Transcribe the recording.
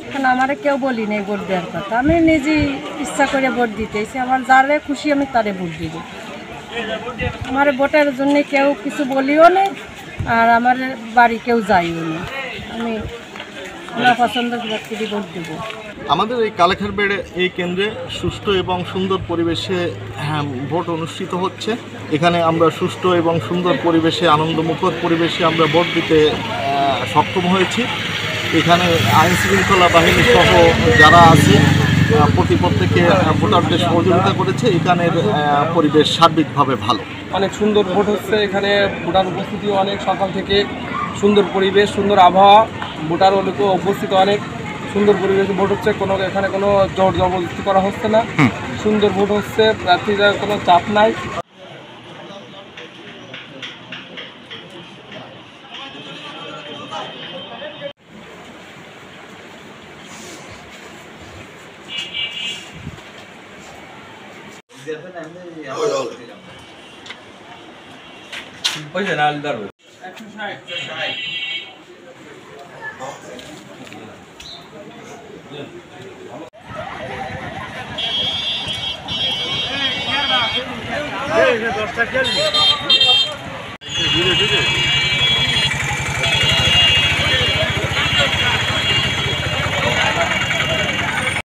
এখন আমারে কেউ বলি নেই ভোট দেওয়ার কথা, আমি নিজেই ইচ্ছা করে ভোট দিতেছি। আমার যারে খুশি আমি তারে ভোট দিব। আমার ভোটের জন্য কেউ কিছু বলিও নেই, আর আমার বাড়ি কেউ যাইও না। আমি আমার পছন্দের ব্যক্তিকে ভোট দেব। আমাদের এই কালেখারবেড়ে এই কেন্দ্রে সুষ্ঠু এবং সুন্দর পরিবেশে ভোট অনুষ্ঠিত হচ্ছে। এখানে আমরা সুষ্ঠু এবং সুন্দর পরিবেশে, আনন্দমুখর পরিবেশে আমরা ভোট দিতে সক্ষম হয়েছি। এখানে আইন শৃঙ্খলা বাহিনী সহ যারা আছে প্রত্যেকে ভোটারদের সহযোগিতা করেছে। এখানের পরিবেশ সার্বিকভাবে ভালো, অনেক সুন্দর ভোট হচ্ছে। এখানে ভোটার উপস্থিতিও অনেক, সকাল থেকে সুন্দর পরিবেশ, সুন্দর আবহাওয়া, ভোটার উপস্থিত অনেক সুন্দর পরিবেশে ভোট হচ্ছে। এখানে কোনো জোর জবরদস্তি করা হচ্ছে না, সুন্দর ভোট হচ্ছে, প্রার্থীরা কোনো চাপ নাই। ধীরে ধীরে